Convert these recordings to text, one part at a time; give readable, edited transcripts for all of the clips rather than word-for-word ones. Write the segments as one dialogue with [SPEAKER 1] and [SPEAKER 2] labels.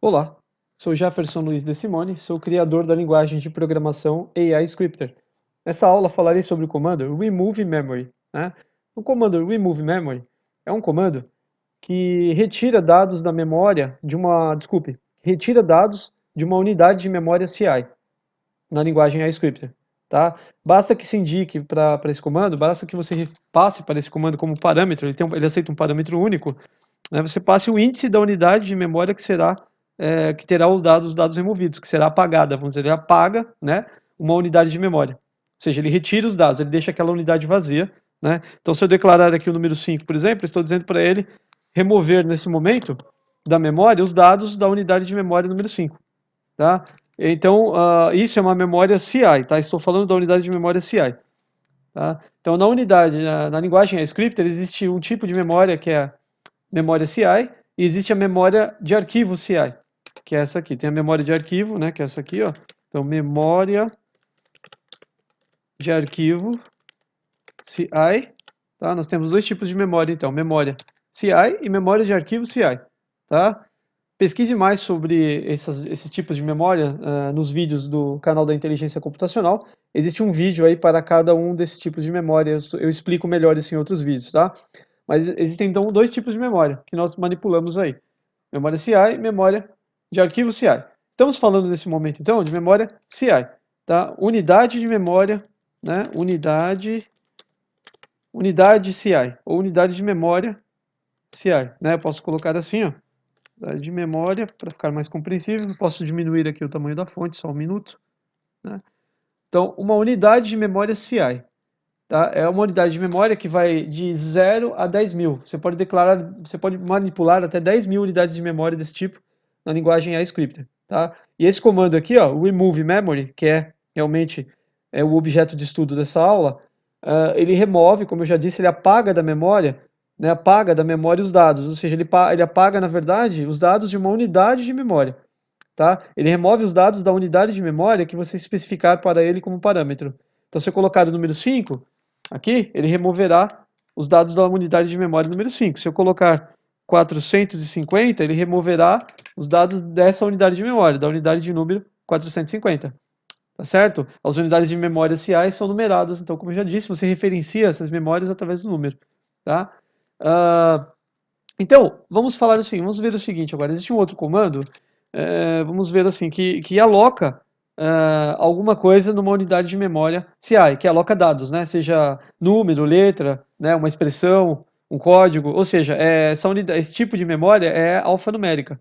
[SPEAKER 1] Olá, sou Jefferson Luiz de Simone, sou criador da linguagem de programação AI Scripter. Nessa aula falarei sobre o comando remove memory, né? O comando remove memory é um comando que retira dados da memória retira dados de uma unidade de memória CI na linguagem AI Scripter, tá? Basta que se indique para esse comando, basta que você passe para esse comando como parâmetro, ele aceita um parâmetro único, né? Você passe o índice da unidade de memória que terá os dados removidos, que será apagada, vamos dizer, ele apaga, né, uma unidade de memória. Ou seja, ele retira os dados, ele deixa aquela unidade vazia, né? Então, se eu declarar aqui o número 5, por exemplo, estou dizendo para ele remover nesse momento da memória os dados da unidade de memória número 5, tá? Então, isso é uma memória CI, tá? Estou falando da unidade de memória CI, tá? Então, na linguagem scripter, existe um tipo de memória que é memória CI, e existe a memória de arquivo CI, que é essa aqui. Tem a memória de arquivo, né, que é essa aqui, ó. Então, memória de arquivo CI, tá? Nós temos dois tipos de memória, então, memória CI e memória de arquivo CI, tá? Pesquise mais sobre esses tipos de memória nos vídeos do canal da Inteligência Computacional. Existe um vídeo aí para cada um desses tipos de memória. Eu explico melhor isso em outros vídeos, tá? Mas existem então dois tipos de memória que nós manipulamos aí. Memória CI e memória de arquivo CI. Estamos falando nesse momento então de memória CI, tá? Unidade de memória, né? Unidade CI ou unidade de memória CI, né? Eu posso colocar assim, ó, de memória para ficar mais compreensível. Eu posso diminuir aqui o tamanho da fonte, só um minuto, né? Então, uma unidade de memória CI. Tá? É uma unidade de memória que vai de 0 a 10.000. Você pode manipular até 10.000 unidades de memória desse tipo na linguagem iScripter. Tá? E esse comando aqui, ó, remove memory, que é realmente o objeto de estudo dessa aula, ele remove, como eu já disse, ele apaga da memória, né, apaga da memória os dados, ou seja, ele apaga, na verdade, os dados de uma unidade de memória. Tá? Ele remove os dados da unidade de memória que você especificar para ele como parâmetro. Então, se eu colocar o número 5, aqui, ele removerá os dados da unidade de memória número 5. Se eu colocar 450, ele removerá os dados dessa unidade de memória, da unidade de número 450. Tá certo? As unidades de memória CI são numeradas, então, como eu já disse, você referencia essas memórias através do número. Tá? Então, vamos ver o seguinte agora. Existe um outro comando, vamos ver assim, que aloca alguma coisa numa unidade de memória CI, que aloca dados, né? Seja número, letra, né? Uma expressão, um código, ou seja, esse tipo de memória é alfanumérica,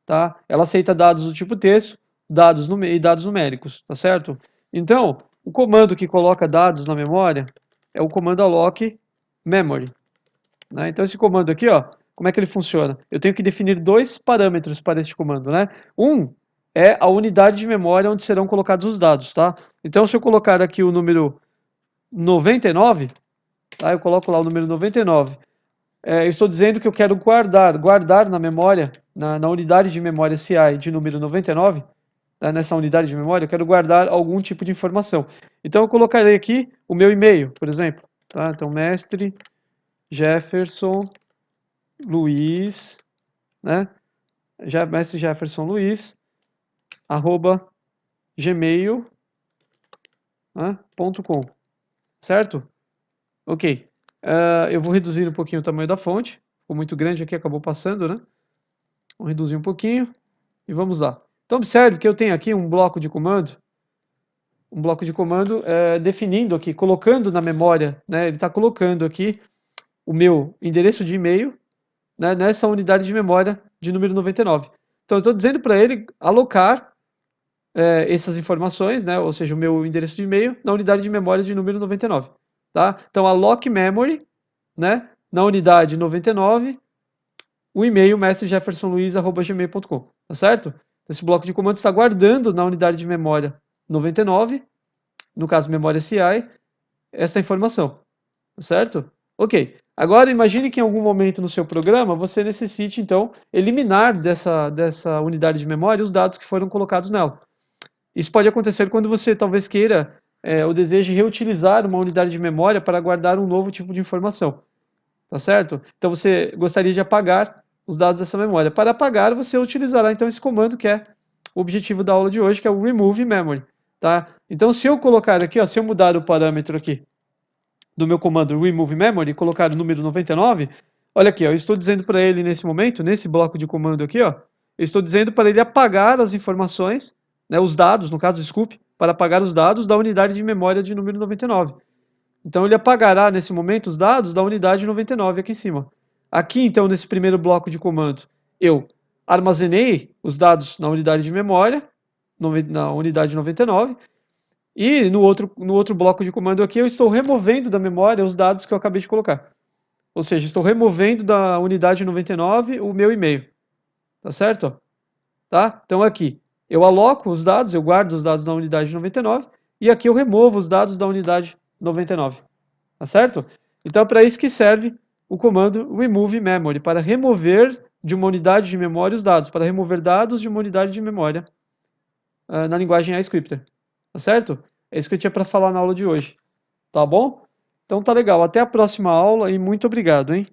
[SPEAKER 1] tá? Ela aceita dados do tipo texto, e dados numéricos, tá certo? Então, o comando que coloca dados na memória é o comando alloc memory, né? Então, esse comando aqui, ó, como é que ele funciona? Eu tenho que definir dois parâmetros para este comando, né? Um é a unidade de memória onde serão colocados os dados, tá? Então, se eu colocar aqui o número 99, tá? Eu coloco lá o número 99. Eu estou dizendo que eu quero guardar na memória, na unidade de memória CI de número 99, tá? Nessa unidade de memória, eu quero guardar algum tipo de informação. Então, eu colocarei aqui o meu e-mail, por exemplo, tá? Então, mestre Jefferson Luiz, né? Mestre Jefferson Luiz, arroba gmail.com, né? Certo? Ok. Eu vou reduzir um pouquinho o tamanho da fonte. Ficou muito grande aqui, acabou passando, né? Vamos reduzir um pouquinho e vamos lá. Então, observe que eu tenho aqui um bloco de comando, definindo aqui, colocando na memória, né? Ele está colocando aqui o meu endereço de e-mail, né, nessa unidade de memória de número 99. Então, eu estou dizendo para ele alocar essas informações, né, ou seja, o meu endereço de e-mail, na unidade de memória de número 99. Tá? Então, alloc memory, né, na unidade 99, o e-mail mestrejeffersonluiz@gmail.com. Tá certo? Esse bloco de comando está guardando na unidade de memória 99, no caso memória CI, essa informação. Tá certo? Ok. Agora imagine que em algum momento no seu programa você necessite, então, eliminar dessa unidade de memória os dados que foram colocados nela. Isso pode acontecer quando você talvez queira ou deseje reutilizar uma unidade de memória para guardar um novo tipo de informação. Tá certo? Então você gostaria de apagar os dados dessa memória. Para apagar, você utilizará então esse comando que é o objetivo da aula de hoje, que é o remove memory, tá? Então, se eu colocar aqui, ó, se eu mudar o parâmetro aqui do meu comando remove memory e colocar o número 99, olha aqui, ó, eu estou dizendo para ele nesse momento, nesse bloco de comando aqui, ó, eu estou dizendo para ele apagar as informações, né, os dados, no caso, desculpe, para apagar os dados da unidade de memória de número 99. Então ele apagará nesse momento os dados da unidade 99 aqui em cima. Aqui, então, nesse primeiro bloco de comando, eu armazenei os dados na unidade de memória, na unidade 99, e no outro bloco de comando aqui eu estou removendo da memória os dados que eu acabei de colocar. Ou seja, estou removendo da unidade 99 o meu e-mail. Tá certo? Tá? Então aqui, eu aloco os dados, eu guardo os dados da unidade 99, e aqui eu removo os dados da unidade 99. Tá certo? Então é para isso que serve o comando remove memory, para remover de uma unidade de memória os dados, para remover dados de uma unidade de memória na linguagem iScripter. Tá certo? É isso que eu tinha para falar na aula de hoje. Tá bom? Então tá legal. Até a próxima aula e muito obrigado, hein?